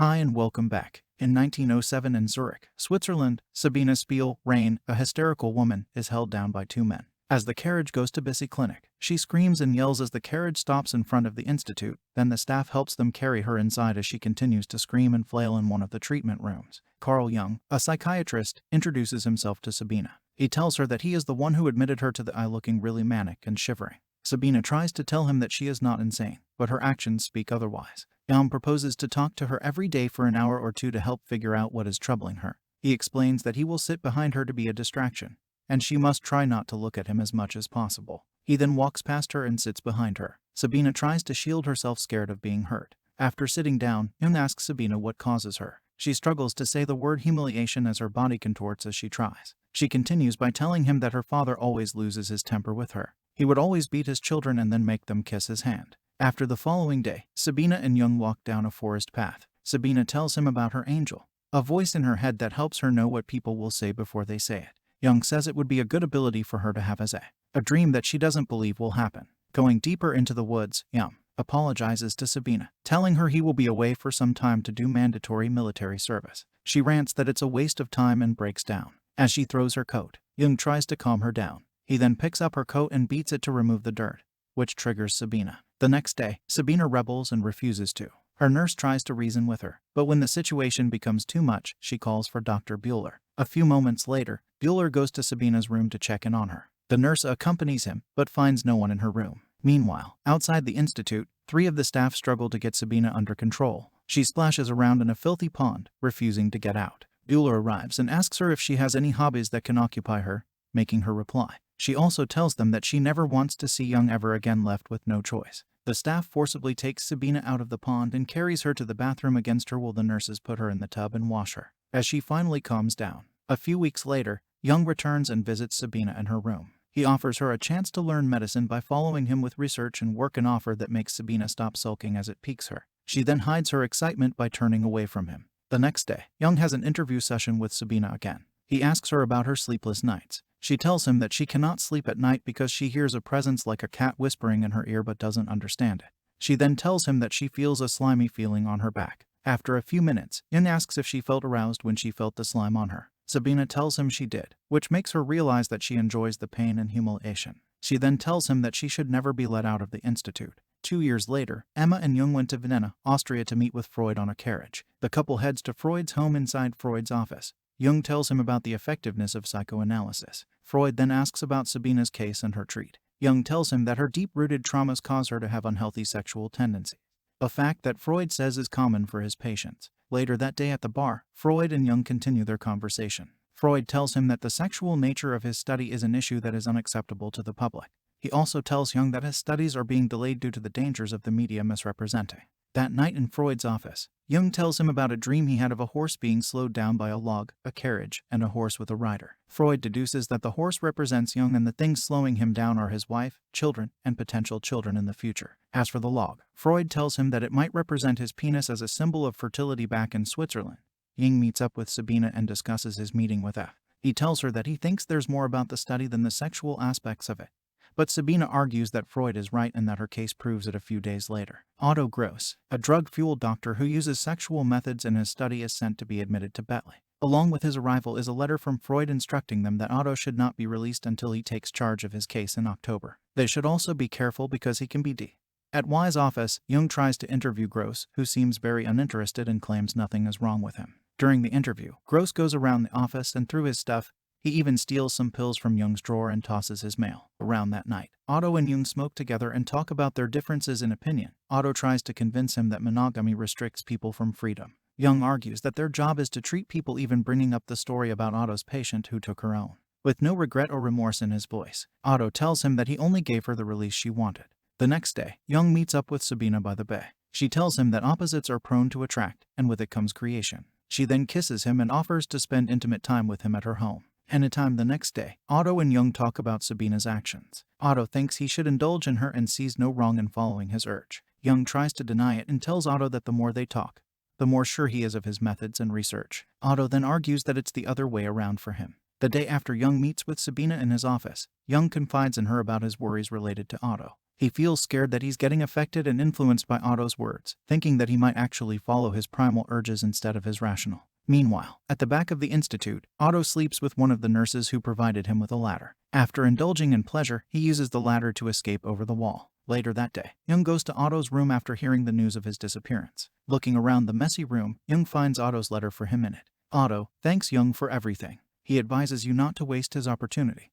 Hi and welcome back. In 1907 in Zurich, Switzerland, Sabina Spielrein, a hysterical woman, is held down by two men. As the carriage goes to busy clinic, she screams and yells as the carriage stops in front of the institute. Then the staff helps them carry her inside as she continues to scream and flail in one of the treatment rooms. Carl Jung, a psychiatrist, introduces himself to Sabina. He tells her that he is the one who admitted her to the eye looking really manic and shivering. Sabina tries to tell him that she is not insane, but her actions speak otherwise. Jung proposes to talk to her every day for an hour or two to help figure out what is troubling her. He explains that he will sit behind her to be a distraction, and she must try not to look at him as much as possible. He then walks past her and sits behind her. Sabina tries to shield herself, scared of being hurt. After sitting down, Jung asks Sabina what causes her. She struggles to say the word humiliation as her body contorts as she tries. She continues by telling him that her father always loses his temper with her. He would always beat his children and then make them kiss his hand. After the following day, Sabina and Jung walk down a forest path. Sabina tells him about her angel, a voice in her head that helps her know what people will say before they say it. Jung says it would be a good ability for her to have as a dream that she doesn't believe will happen. Going deeper into the woods, Jung apologizes to Sabina, telling her he will be away for some time to do mandatory military service. She rants that it's a waste of time and breaks down. As she throws her coat, Jung tries to calm her down. He then picks up her coat and beats it to remove the dirt, which triggers Sabina. The next day, Sabina rebels and refuses to. Her nurse tries to reason with her, but when the situation becomes too much, she calls for Dr. Bueller. A few moments later, Bueller goes to Sabina's room to check in on her. The nurse accompanies him, but finds no one in her room. Meanwhile, outside the institute, 3 of the staff struggle to get Sabina under control. She splashes around in a filthy pond, refusing to get out. Bueller arrives and asks her if she has any hobbies that can occupy her, making her reply. She also tells them that she never wants to see Jung ever again, left with no choice. The staff forcibly takes Sabina out of the pond and carries her to the bathroom against her while the nurses put her in the tub and wash her. As she finally calms down, a few weeks later, Jung returns and visits Sabina in her room. He offers her a chance to learn medicine by following him with research and work, an offer that makes Sabina stop sulking as it piques her. She then hides her excitement by turning away from him. The next day, Jung has an interview session with Sabina again. He asks her about her sleepless nights. She tells him that she cannot sleep at night because she hears a presence like a cat whispering in her ear but doesn't understand it. She then tells him that she feels a slimy feeling on her back. After a few minutes, Jung asks if she felt aroused when she felt the slime on her. Sabina tells him she did, which makes her realize that she enjoys the pain and humiliation. She then tells him that she should never be let out of the institute. 2 years later, Emma and Jung went to Vienna, Austria to meet with Freud on a carriage. The couple heads to Freud's home. Inside Freud's office, Jung tells him about the effectiveness of psychoanalysis. Freud then asks about Sabina's case and her treat. Jung tells him that her deep-rooted traumas cause her to have unhealthy sexual tendencies, a fact that Freud says is common for his patients. Later that day at the bar, Freud and Jung continue their conversation. Freud tells him that the sexual nature of his study is an issue that is unacceptable to the public. He also tells Jung that his studies are being delayed due to the dangers of the media misrepresenting. That night in Freud's office, Jung tells him about a dream he had of a horse being slowed down by a log, a carriage, and a horse with a rider. Freud deduces that the horse represents Jung and the things slowing him down are his wife, children, and potential children in the future. As for the log, Freud tells him that it might represent his penis as a symbol of fertility. Back in Switzerland, Jung meets up with Sabina and discusses his meeting with F. He tells her that he thinks there's more about the study than the sexual aspects of it. But Sabina argues that Freud is right and that her case proves it. A few days later, Otto Gross, a drug-fueled doctor who uses sexual methods in his study, is sent to be admitted to Bentley. Along with his arrival is a letter from Freud instructing them that Otto should not be released until he takes charge of his case in October. They should also be careful because he can be At Y's office, Jung tries to interview Gross, who seems very uninterested and claims nothing is wrong with him. During the interview, Gross goes around the office and through his stuff. He even steals some pills from Jung's drawer and tosses his mail. Around that night, Otto and Jung smoke together and talk about their differences in opinion. Otto tries to convince him that monogamy restricts people from freedom. Jung argues that their job is to treat people, even bringing up the story about Otto's patient who took her own. With no regret or remorse in his voice, Otto tells him that he only gave her the release she wanted. The next day, Jung meets up with Sabina by the bay. She tells him that opposites are prone to attract, and with it comes creation. She then kisses him and offers to spend intimate time with him at her home. Anytime the next day, Otto and Jung talk about Sabina's actions. Otto thinks he should indulge in her and sees no wrong in following his urge. Jung tries to deny it and tells Otto that the more they talk, the more sure he is of his methods and research. Otto then argues that it's the other way around for him. The day after Jung meets with Sabina in his office, Jung confides in her about his worries related to Otto. He feels scared that he's getting affected and influenced by Otto's words, thinking that he might actually follow his primal urges instead of his rational. Meanwhile, at the back of the institute, Otto sleeps with one of the nurses who provided him with a ladder. After indulging in pleasure, he uses the ladder to escape over the wall. Later that day, Jung goes to Otto's room after hearing the news of his disappearance. Looking around the messy room, Jung finds Otto's letter for him in it. Otto thanks Jung for everything. He advises you not to waste his opportunity,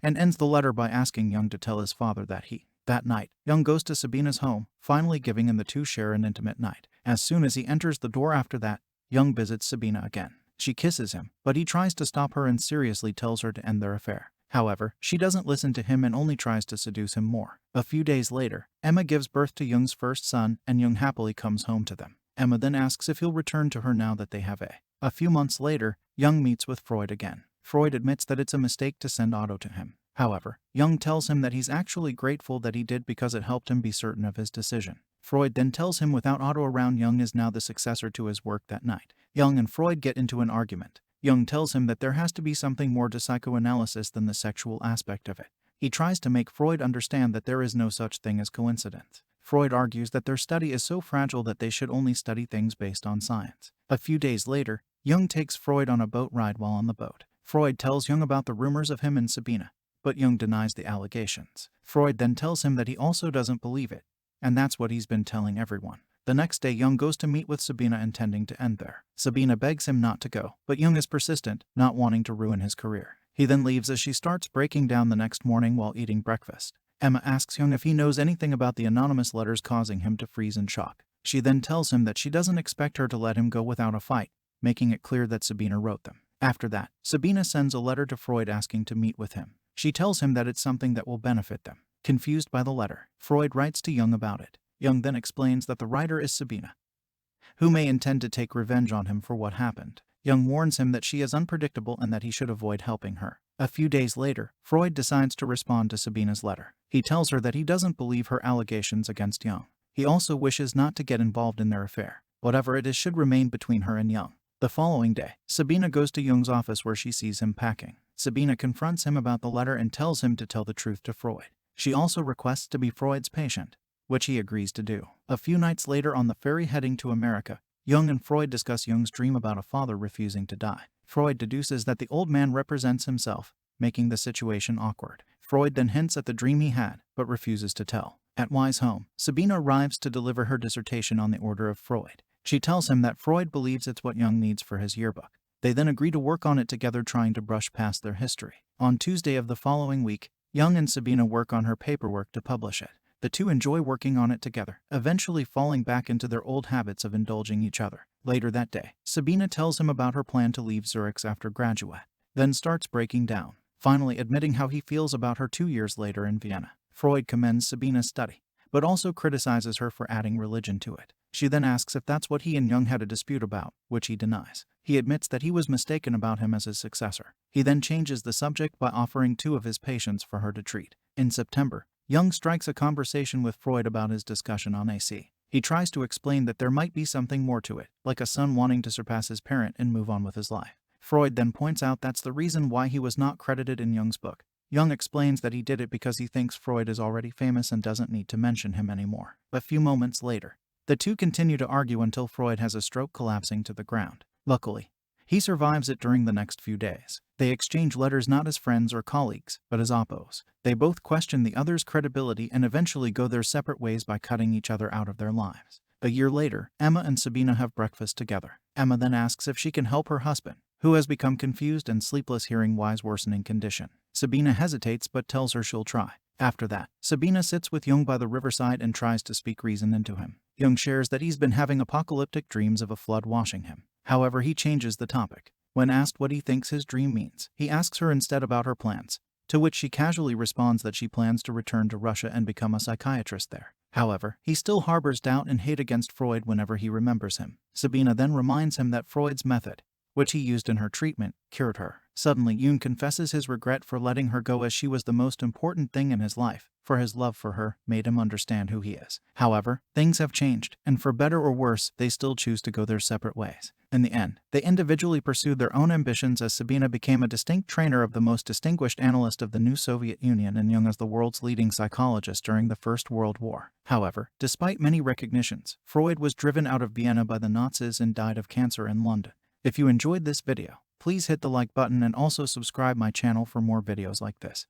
and ends the letter by asking Jung to tell his father that That night, Jung goes to Sabina's home, finally giving in the two share an intimate night. As soon as he enters the door after that, Jung visits Sabina again. She kisses him, but he tries to stop her and seriously tells her to end their affair. However, she doesn't listen to him and only tries to seduce him more. A few days later, Emma gives birth to Jung's first son, and Jung happily comes home to them. Emma then asks if he'll return to her now that they have a few months later, Jung meets with Freud again. Freud admits that it's a mistake to send Otto to him. However, Jung tells him that he's actually grateful that he did because it helped him be certain of his decision. Freud then tells him without Otto around, Jung is now the successor to his work that night. Jung and Freud get into an argument. Jung tells him that there has to be something more to psychoanalysis than the sexual aspect of it. He tries to make Freud understand that there is no such thing as coincidence. Freud argues that their study is so fragile that they should only study things based on science. A few days later, Jung takes Freud on a boat ride while on the boat. Freud tells Jung about the rumors of him and Sabina, but Jung denies the allegations. Freud then tells him that he also doesn't believe it, and that's what he's been telling everyone. The next day, Jung goes to meet with Sabina intending to end there. Sabina begs him not to go, but Jung is persistent, not wanting to ruin his career. He then leaves as she starts breaking down the next morning while eating breakfast. Emma asks Jung if he knows anything about the anonymous letters causing him to freeze in shock. She then tells him that she doesn't expect her to let him go without a fight, making it clear that Sabina wrote them. After that, Sabina sends a letter to Freud asking to meet with him. She tells him that it's something that will benefit them. Confused by the letter, Freud writes to Jung about it. Jung then explains that the writer is Sabina, who may intend to take revenge on him for what happened. Jung warns him that she is unpredictable and that he should avoid helping her. A few days later, Freud decides to respond to Sabina's letter. He tells her that he doesn't believe her allegations against Jung. He also wishes not to get involved in their affair. Whatever it is should remain between her and Jung. The following day, Sabina goes to Jung's office where she sees him packing. Sabina confronts him about the letter and tells him to tell the truth to Freud. She also requests to be Freud's patient, which he agrees to do. A few nights later, on the ferry heading to America, Jung and Freud discuss Jung's dream about a father refusing to die. Freud deduces that the old man represents himself, making the situation awkward. Freud then hints at the dream he had, but refuses to tell. At Y's home, Sabina arrives to deliver her dissertation on the order of Freud. She tells him that Freud believes it's what Jung needs for his yearbook. They then agree to work on it together, trying to brush past their history. On Tuesday of the following week, Jung and Sabina work on her paperwork to publish it. The two enjoy working on it together, eventually falling back into their old habits of indulging each other. Later that day, Sabina tells him about her plan to leave Zurich after graduate, then starts breaking down, finally admitting how he feels about her 2 years later in Vienna. Freud commends Sabina's study, but also criticizes her for adding religion to it. She then asks if that's what he and Jung had a dispute about, which he denies. He admits that he was mistaken about him as his successor. He then changes the subject by offering 2 of his patients for her to treat. In September, Jung strikes a conversation with Freud about his discussion on AC. He tries to explain that there might be something more to it, like a son wanting to surpass his parent and move on with his life. Freud then points out that's the reason why he was not credited in Jung's book. Jung explains that he did it because he thinks Freud is already famous and doesn't need to mention him anymore. A few moments later, the two continue to argue until Freud has a stroke, collapsing to the ground. Luckily, he survives it during the next few days. They exchange letters not as friends or colleagues, but as oppos. They both question the other's credibility and eventually go their separate ways by cutting each other out of their lives. A year later, Emma and Sabina have breakfast together. Emma then asks if she can help her husband, who has become confused and sleepless hearing Y's worsening condition. Sabina hesitates but tells her she'll try. After that, Sabina sits with Jung by the riverside and tries to speak reason into him. Jung shares that he's been having apocalyptic dreams of a flood washing him. However, he changes the topic. When asked what he thinks his dream means, he asks her instead about her plans, to which she casually responds that she plans to return to Russia and become a psychiatrist there. However, he still harbors doubt and hate against Freud whenever he remembers him. Sabina then reminds him that Freud's method, which he used in her treatment, cured her. Suddenly, Jung confesses his regret for letting her go, as she was the most important thing in his life, for his love for her made him understand who he is. However, things have changed, and for better or worse, they still choose to go their separate ways. In the end, they individually pursued their own ambitions as Sabina became a distinct trainer of the most distinguished analyst of the new Soviet Union and Jung as the world's leading psychologist during the First World War. However, despite many recognitions, Freud was driven out of Vienna by the Nazis and died of cancer in London. If you enjoyed this video, please hit the like button and also subscribe my channel for more videos like this.